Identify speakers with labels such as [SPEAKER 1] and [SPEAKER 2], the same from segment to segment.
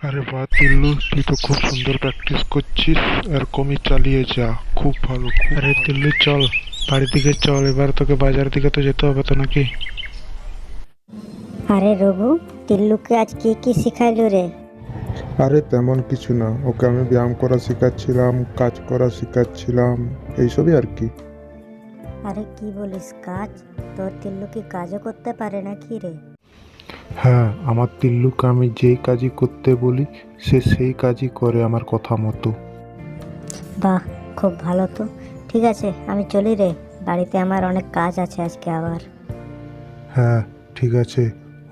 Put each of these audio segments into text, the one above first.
[SPEAKER 1] আরে বাহ টিল্লু, তুই তো খুব সুন্দর প্র্যাকটিস করছিস। এরকমই চালিয়ে যা, খুব ভালো খুব আরে ভালো। টিল্লু চল, বাড়ির দিকে চল, এবার তোকে বাজার দিকে তো যেতে হবে তো নাকি?
[SPEAKER 2] আরে রঘু, টিল্লুকে আজ কি কি শিখাইলো রে?
[SPEAKER 3] আরে তেমন কিছু না, ওকে আমি ব্যায়াম করা শেখাচ্ছিলাম, কাজ করা শেখাচ্ছিলাম, এইসবই আর কি।
[SPEAKER 2] আরে কি বলিস কাজ? তোর টিল্লু কি কাজও করতে পারে নাকি রে?
[SPEAKER 1] হ্যাঁ, আমার টিল্লুকে আমি যেই কাজই করতে বলি সে সেই কাজই করে আমার কথা মতো।
[SPEAKER 2] বাহ, খুব ভালো তো। ঠিক আছে, আমি চলি রে, বাড়িতে আমার অনেক কাজ আছে আজকে আবার।
[SPEAKER 1] হ্যাঁ ঠিক আছে,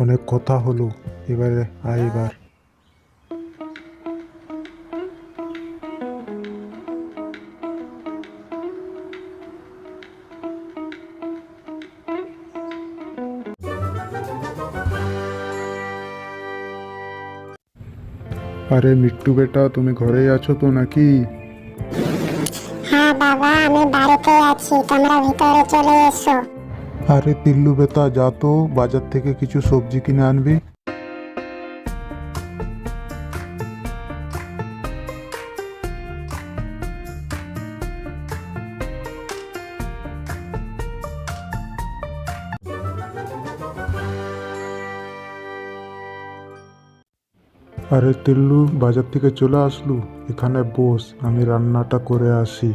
[SPEAKER 1] অনেক কথা হলো, এবারে আয় এবার।
[SPEAKER 3] আরে মিট্টু বেটা, তুমি ঘরেই আছো তো নাকি?
[SPEAKER 4] হ্যাঁ বাবা, আমি বাড়িতে আছি, তোমরা ভিতরে চলে এসো।
[SPEAKER 3] আরে টিল্লু বেটা, যা তো বাজার থেকে কিছু সবজি কিনে আনবি। আরে টিল্লু, বাজার থেকে চলে আসলু? এখানে বস, আমি রান্নাটা করে আসি।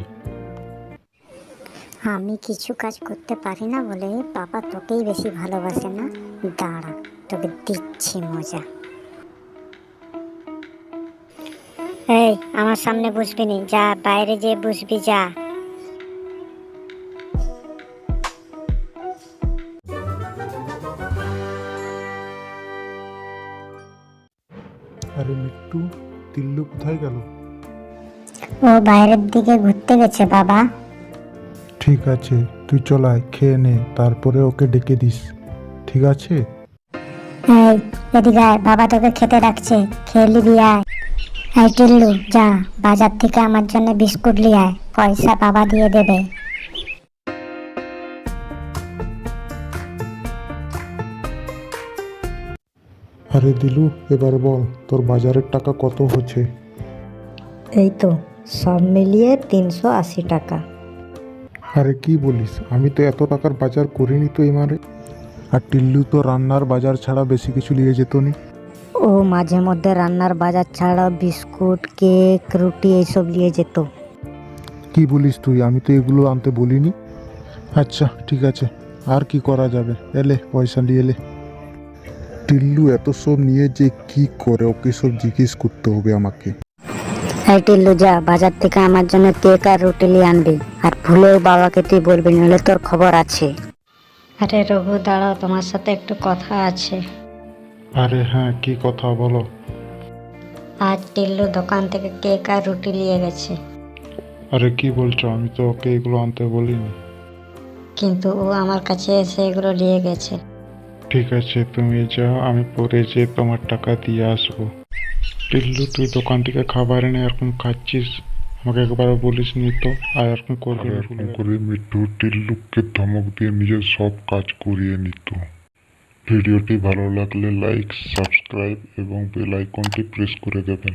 [SPEAKER 4] আমি কিছু কাজ করতে পারি না বলে বাবা তোকেই বেশি ভালোবাসে না। দাঁড়া, তোকে দিচ্ছি মজা। এই, আমার সামনে বসবি নি, যা বাইরে যে বসবি যা।
[SPEAKER 3] আরে মিট্টু, টিল্লু কোথায় গেল?
[SPEAKER 4] ও বাইরের দিকে ঘুরতে গেছে বাবা।
[SPEAKER 3] ঠিক আছে, তুই চল আয়, খেয়ে নে, তারপরে ওকে ডেকে দিস, ঠিক আছে?
[SPEAKER 4] এই, এদিকে আয়, বাবা তোকে খেতে ডাকছে, খেয়ে নিবি আয়। এই টিল্লু, যা বাজার থেকে আমার জন্য বিস্কুট নিয়ে আয়, পয়সা বাবা দিয়ে দেবে।
[SPEAKER 3] আরে দিলু, এবার বল তোর বাজারের টাকা কত হচ্ছে?
[SPEAKER 2] এই তো, সব মিলিয়ে 380 টাকা।
[SPEAKER 3] আরে কি বলিস, আমি তো এত টাকার বাজার করিনি তো এবারে। আর টিল্লু তো রান্নার বাজার ছাড়া বেশি কিছু নিয়ে যেত নি।
[SPEAKER 2] ও মাঝে মধ্যে রান্নার বাজার ছাড়া বিস্কুট, কেক, রুটি এইসব নিয়ে যেত।
[SPEAKER 3] কি বলিস তুই, আমি তো এগুলো আনতে বলিনি। আচ্ছা ঠিক আছে, আর কি করা যাবে, এলে পয়সা নিয়ে এলে। টিল্লু এত সব নিয়ে যে কি করে, ওকে সব জিজ্ঞেস করতে হবে আমাকে।
[SPEAKER 2] এই টিল্লু, যা বাজার থেকে আমার জন্য কেক আর রুটি নিয়ে আনবি, আর ভুলেও বাবাকে তুই বলবি, নইলে তোর খবর আছে। আরে রঘু দাঁড়াও, তোমার সাথে একটু কথা আছে।
[SPEAKER 1] আরে হ্যাঁ, কি কথা বলো।
[SPEAKER 2] আজ টিল্লু দোকান থেকে কেক আর রুটি নিয়ে গেছে,
[SPEAKER 1] আরে কি বলছো, আমি তো ওকে এগুলো আনতে বলিনি।
[SPEAKER 2] কিন্তু ও আমার কাছে এসে এগুলো নিয়ে গেছে।
[SPEAKER 1] ঠিক আছে, তুমি যাও, আমি পরে যে তোমার টাকা দিয়ে আসবো। টিল্লু, তুই দোকান থেকে খাবার এনে এরকম খাচ্ছিস, আমাকে একবারও বলিস নি তো, আর এরকম করবি না ভুলে।
[SPEAKER 5] করে মিঠু টিল্লুকে ধমক দিয়ে নিজের সব কাজ করিয়ে নিত। ভিডিওটি ভালো লাগলে লাইক, সাবস্ক্রাইব এবং বেল আইকনটি প্রেস করে দেবেন।